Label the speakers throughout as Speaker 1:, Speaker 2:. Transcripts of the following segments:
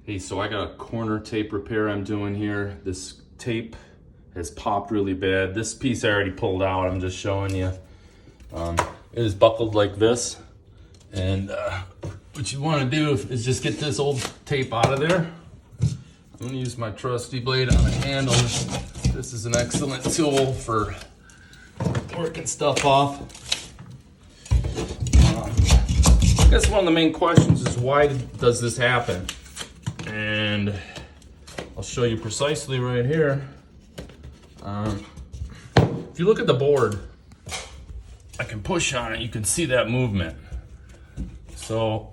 Speaker 1: Hey, so I got a corner tape repair I'm doing here. This tape has popped really bad. This piece I already pulled out, I'm just showing you. It is buckled like this. And what you want to do is just get this old tape out of there. I'm going to use my trusty blade on the handle. This is an excellent tool for working stuff off. I guess one of the main questions is, why does this happen? And I'll show you precisely right here. If you look at the board, I can push on it, you can see that movement. So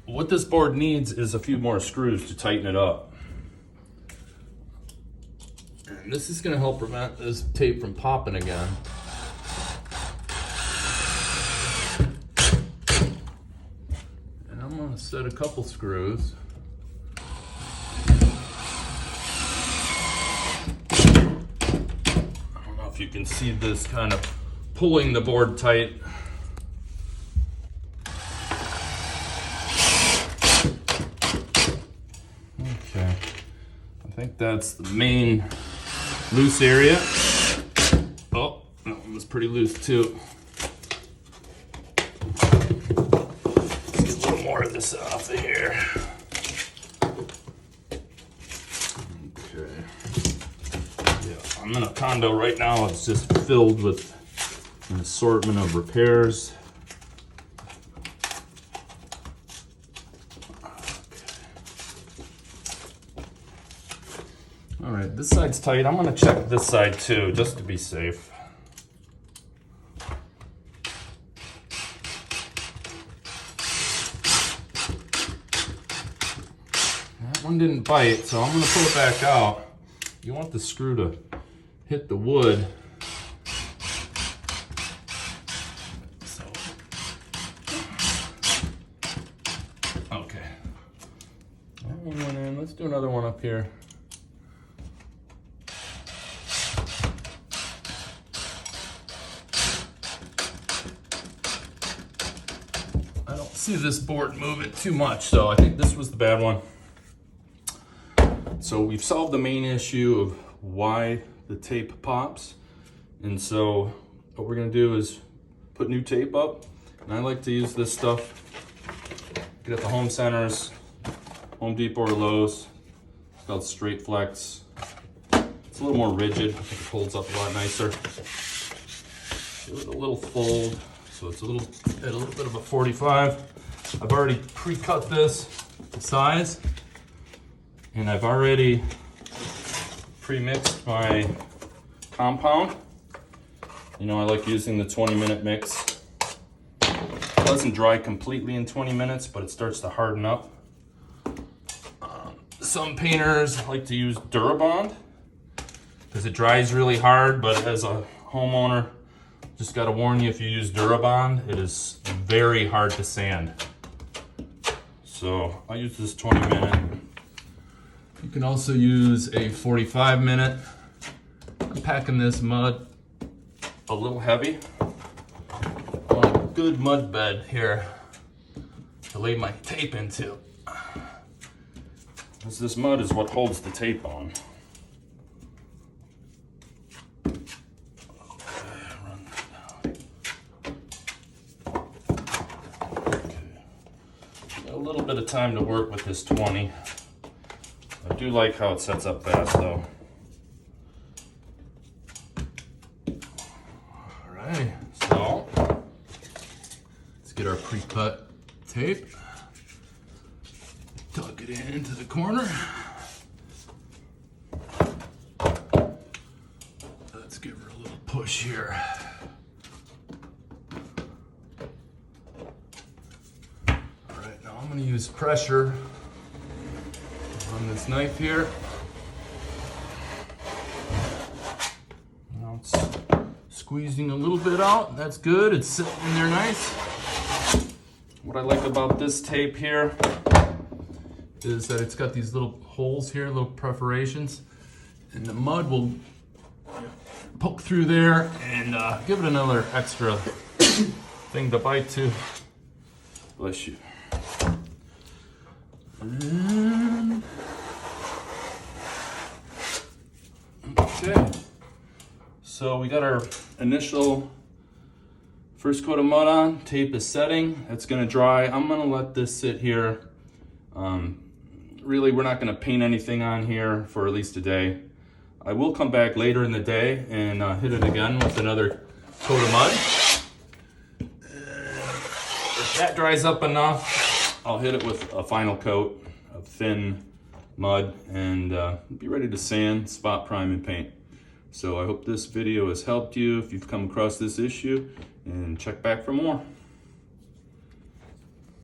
Speaker 1: what this board needs is a few more screws to tighten it up. And this is going to help prevent this tape from popping again. And I'm going to set a couple screws. If you can see this kind of pulling the board tight. Okay, I think that's the main loose area. Oh, that one was pretty loose too. Let's get a little more of this off of here. I'm in a condo right now. It's just filled with an assortment of repairs. All right, this side's tight. I'm gonna check this side too, just to be safe. That one didn't bite, so I'm gonna pull it back out. You want the screw to hit the wood. So, okay. That one went in. Let's do another one up here. I don't see this board moving too much, so I think this was the bad one. So we've solved the main issue of why the tape pops. And so what we're gonna do is put new tape up. And I like to use this stuff. Get at the home centers, Home Depot or Lowe's. It's called Straight Flex. It's a little more rigid. I think it holds up a lot nicer. Give it a little fold. So it's at a little bit of a 45. I've already pre-cut this to size. And I've already pre-mixed my compound. You know, I like using the 20-minute mix. It doesn't dry completely in 20 minutes, but it starts to harden up. Some painters like to use Durabond because it dries really hard, but as a homeowner, just gotta warn you, if you use Durabond, it is very hard to sand. So I use this 20-minute. You can also use a 45-minute. I'm packing this mud a little heavy. I want a good mud bed here to lay my tape into. Because this mud is what holds the tape on. A little bit of time to work with this 20. I do like how it sets up fast though. Alright, so let's get our pre-cut tape. Tuck it into the corner. Let's give her a little push here. Alright, now I'm going to use pressure on this knife here. Now it's squeezing a little bit out. That's good. It's sitting in there nice. What I like about this tape here is that it's got these little holes here, little perforations, and the mud will poke through there and give it another extra thing to bite to. Bless you. So we got our initial first coat of mud on, tape is setting, it's gonna dry. I'm gonna let this sit here. Really, we're not gonna paint anything on here for at least a day. I will come back later in the day and hit it again with another coat of mud. If that dries up enough, I'll hit it with a final coat of thin mud and be ready to sand, spot, prime, and paint. So I hope this video has helped you if you've come across this issue, and check back for more.